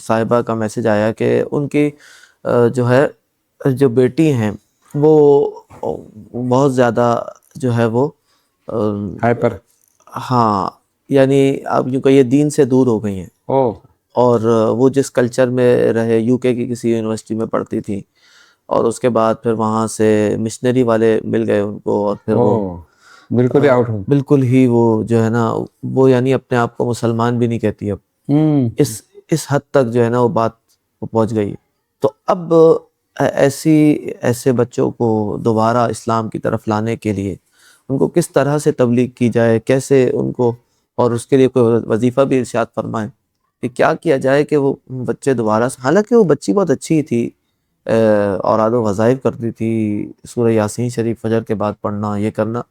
صاحبہ کا میسج آیا کہ ان کی جو ہے جو بیٹی ہیں وہ بہت زیادہ جو ہے وہ ہائپر. ہاں یعنی آپ یوں کہیے دین سے دور ہو گئی ہیں. او. اور وہ جس کلچر میں رہے، یو کے کی کسی یونیورسٹی میں پڑھتی تھی، اور اس کے بعد پھر وہاں سے مشنری والے مل گئے ان کو، اور پھر وہ بالکل ہی آؤٹ ہوں. بالکل ہی وہ جو ہے نا وہ یعنی اپنے آپ کو مسلمان بھی نہیں کہتی اب. اس حد تک جو ہے نا وہ بات پہنچ گئی. تو اب ایسے بچوں کو دوبارہ اسلام کی طرف لانے کے لیے ان کو کس طرح سے تبلیغ کی جائے، کیسے ان کو، اور اس کے لیے کوئی وظیفہ بھی ارشاد فرمائیں کہ کیا کیا جائے کہ وہ بچے دوبارہ سے، حالانکہ وہ بچی بہت اچھی تھی، اوراد و وظائف کرتی تھی، سورہ یاسین شریف فجر کے بعد پڑھنا، یہ کرنا،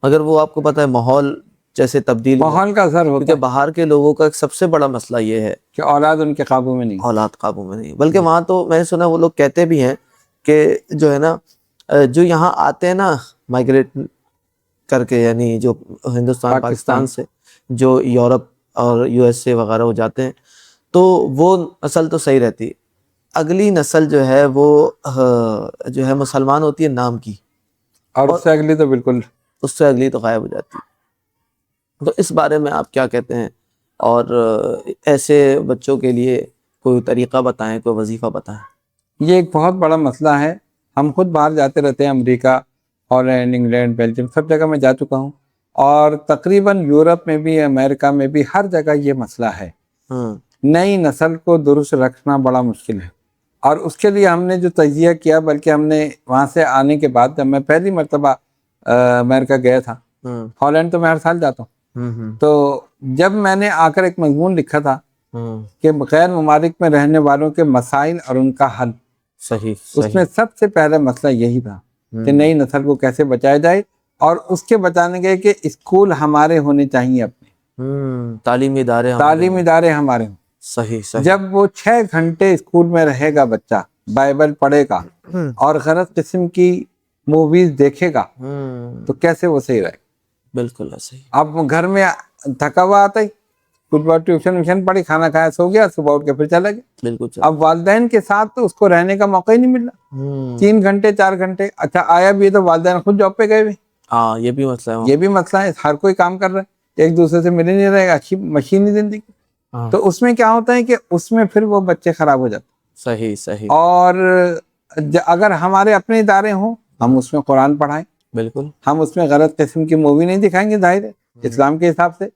مگر وہ آپ کو پتہ ہے ماحول جیسے تبدیل ہوا، ماحول کا اثر ہوتا کیونکہ ہے باہر کے لوگوں کا ایک سب سے بڑا مسئلہ یہ ہے کہ اولاد ان کے قابو میں نہیں. اولاد قابو میں نہیں. بلکہ وہاں تو میں نے سنا وہ لوگ کہتے بھی ہیں کہ جو ہے نا جو یہاں آتے ہیں نا مائگریٹ کر کے، یعنی جو ہندوستان پاکستان سے جو یورپ اور یو ایس اے وغیرہ ہو جاتے ہیں، تو وہ نسل تو صحیح رہتی، اگلی نسل جو ہے وہ جو ہے مسلمان ہوتی ہے نام کی، اور اس سے اگلی تو بالکل، اس سے اگلی تو غائب ہو جاتی. تو اس بارے میں آپ کیا کہتے ہیں؟ اور ایسے بچوں کے لیے کوئی طریقہ بتائیں، کوئی وظیفہ بتائیں. یہ ایک بہت بڑا مسئلہ ہے. ہم خود باہر جاتے رہتے ہیں، امریکہ، ہالینڈ، انگلینڈ، بیلجیم، سب جگہ میں جا چکا ہوں، اور تقریباً یورپ میں بھی، امریکہ میں بھی، ہر جگہ یہ مسئلہ ہے. نئی نسل کو درست رکھنا بڑا مشکل ہے، اور اس کے لیے ہم نے جو تجزیہ کیا، بلکہ ہم نے وہاں سے آنے کے بعد، جب میں پہلی مرتبہ امریکہ گیا تھا، ہالینڈ تو میں ہر سال جاتا ہوں، تو جب میں نے آ کر ایک مضمون لکھا تھا کہ غیر ممالک میں رہنے والوں کے مسائل اور ان کا حل، اس میں سب سے پہلا مسئلہ یہی تھا کہ نئی نسل کو کیسے بچایا جائے، اور اس کے بچانے کے کہ اسکول ہمارے ہونے چاہیے، اپنے تعلیمی ادارے ہمارے ہوں. صحیح. جب وہ 6 گھنٹے اسکول میں رہے گا بچہ، بائبل پڑھے گا اور غلط قسم کی موویز دیکھے گا، تو کیسے وہ صحیح رہے گا؟ بالکل صحیح. اب گھر میں تھکا ہوا آتا ہی، کچھ بار ٹیوشن پڑھی، کھانا کھایا، سو گیا، صبح اٹھ کے پھر چلا گیا. بالکل. اب والدین کے ساتھ تو اس کو رہنے کا موقع ہی نہیں مل رہا، 3 گھنٹے 4 گھنٹے. اچھا آیا بھی تو والدین خود جاب پہ گئے ہوئے. ہاں یہ بھی مسئلہ ہے. ہر کوئی کام کر رہا ہے، ایک دوسرے سے مل ہی نہیں رہے گا، اچھی مشینی زندگی. تو اس میں کیا ہوتا ہے کہ اس میں پھر وہ بچے خراب ہو جاتے. صحیح. اور اگر ہمارے اپنے ادارے ہوں، ہم اس میں قرآن پڑھائیں، بالکل، ہم اس میں غلط قسم کی مووی نہیں دکھائیں گے، ظاہر ہے اسلام کے حساب سے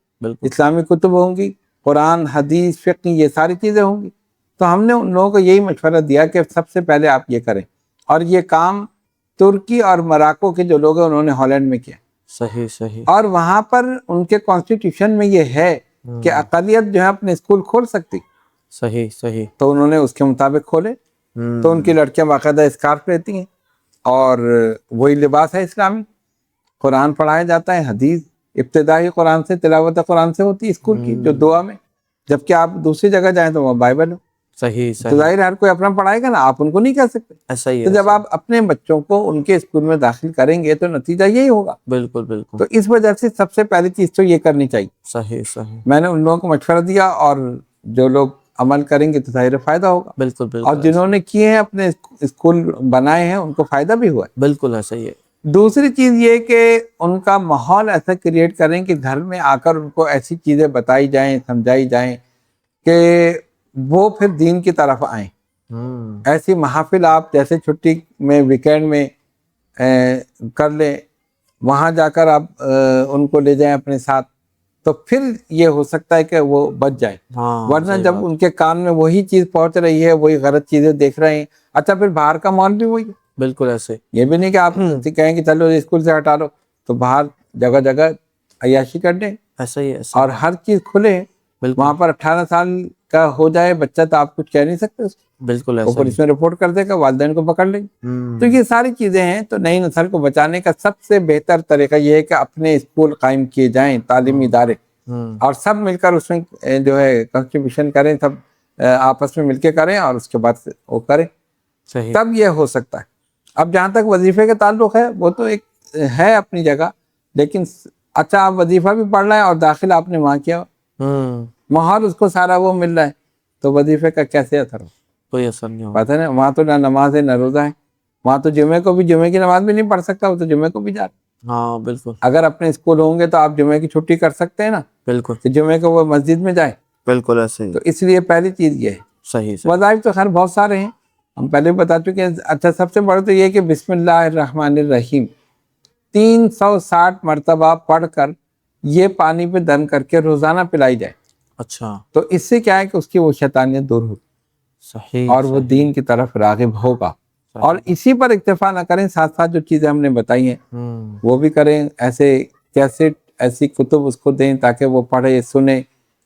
اسلامی کتب ہوں گی، قرآن، حدیث، فقہ، یہ ساری چیزیں ہوں گی. تو ہم نے ان لوگوں کو یہی مشورہ دیا کہ سب سے پہلے آپ یہ کریں، اور یہ کام ترکی اور مراکو کے جو لوگ ہیں انہوں نے ہالینڈ میں کیا. صحیح. اور وہاں پر ان کے کانسٹیٹیوشن میں یہ ہے کہ اقلیت جو ہے اپنے اسکول کھول سکتی. صحیح. تو انہوں نے اس کے مطابق کھولے. تو ان کی لڑکیاں باقاعدہ اسکارف رہتی ہیں، اور وہی لباس ہے اسلامی، قرآن پڑھایا جاتا ہے، حدیث ابتدائی قرآن سے، تلاوت قرآن سے ہوتی ہے اسکول کی، جو دعا میں. جبکہ آپ دوسری جگہ جائیں تو وہ بائبل ہو. صحیح. تو ظاہر ہر کوئی اپنا پڑھائے گا نا، آپ ان کو نہیں کہہ سکتے. تو جب آپ اپنے بچوں کو ان کے اسکول میں داخل کریں گے تو نتیجہ یہی ہوگا. بالکل. تو اس وجہ سے سب سے پہلی چیز تو یہ کرنی چاہیے. صحیح. میں نے ان لوگوں کو مشورہ دیا، اور جو لوگ عمل کریں گے تو ظاہر فائدہ ہوگا. بالکل. اور جنہوں نے کیے ہیں، اپنے اسکول بنائے ہیں، ان کو فائدہ بھی ہوا ہے. بالکل صحیح ہے. دوسری چیز یہ کہ ان کا ماحول ایسا کریٹ کریں کہ گھر میں آ کر ان کو ایسی چیزیں بتائی جائیں، سمجھائی جائیں کہ وہ پھر دین کی طرف آئیں. ایسی محافل آپ جیسے چھٹی میں، ویکینڈ میں کر لیں، وہاں جا کر آپ ان کو لے جائیں اپنے ساتھ، تو پھر یہ ہو سکتا ہے کہ وہ بچ جائیں. ورنہ جب ان کے کان میں وہی چیز پہنچ رہی ہے، وہی غلط چیزیں دیکھ رہے ہیں. اچھا پھر باہر کا ماحول بھی وہی ہے. بالکل ایسے. یہ بھی نہیں کہ آپ کہیں کہ چلو اسکول سے ہٹا لو، تو باہر جگہ جگہ عیاشی کر دیں. ایسا ہی. اور ہر چیز کھلے. وہاں پر 18 سال کا ہو جائے بچہ تو آپ کچھ کہہ نہیں سکتے اس کو. بالکل ایسا. اوپر اس میں رپورٹ کر دے گا، والدین کو پکڑ لیں گے. تو یہ ساری چیزیں ہیں. تو نئی نسل کو بچانے کا سب سے بہتر طریقہ یہ ہے کہ اپنے اسکول قائم کیے جائیں، تعلیمی ادارے، اور سب مل کر اس میں جو ہے کنٹریبیوشن کریں، سب آپس میں مل کے کریں، اور اس کے بعد وہ کریں. تب یہ ہو سکتا ہے. اب جہاں تک وظیفے کے تعلق ہے، وہ تو ایک ہے اپنی جگہ، لیکن اچھا آپ وظیفہ بھی پڑھ رہے ہیں اور داخلہ آپ نے وہاں کیا، ماحول اس کو سارا وہ مل رہا ہے. تو وظیفے کا کیسے اثر ہو؟ کوئی اثر نہیں ہوگا. بات ہے نا. وہاں تو نہ نماز ہے نہ روزہ ہے. وہاں تو جمعے کی نماز بھی نہیں پڑھ سکتا, وہ تو جمعے کو بھی جاتا. ہاں بالکل اگر اپنے اسکول ہوں گے تو آپ جمعے کی چھٹی کر سکتے ہیں نا, بالکل کہ جمعے کو وہ مسجد میں جائے. بالکل ایسے ہی. تو اس لیے پہلی چیز یہ ہے. صحیح صحیح. وظائف تو خیر بہت سارے ہیں, ہم پہلے بتا چکے ہیں. اچھا سب سے بڑا تو یہ کہ بسم اللہ الرحمن الرحیم 360 مرتبہ پڑھ کر یہ پانی پہ دم کر کے روزانہ پلائی جائے. اچھا تو اس سے کیا ہے کہ اس کی وہ شیطانیت دور ہوگی صحیح. اور وہ دین کی طرف راغب ہوگا. اور اسی پر اکتفا نہ کریں, ساتھ ساتھ جو چیزیں ہم نے بتائی ہیں وہ بھی کریں. ایسے کیسٹ, ایسی کتب اس کو دیں تاکہ وہ پڑھے سنے,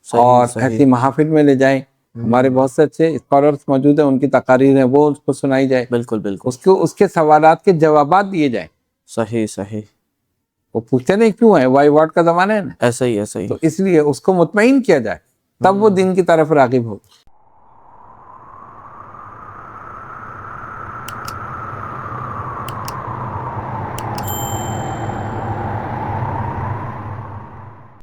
اور ایسی محافل میں لے جائیں. ہمارے بہت سے اچھے اسکالرس موجود ہیں, ان کی تقاریر ہیں, وہ اس کو سنائی جائے. بالکل بالکل. اس کے سوالات کے جوابات دیے جائیں. صحیح صحیح. وہ پوچھتے نہیں کیوں ہے, وائی واٹ کا زمانہ ہے نا, ایسا ہی ایسا ہی. تو اس لیے اس کو مطمئن کیا جائے, تب وہ دین کی طرف راغب ہو.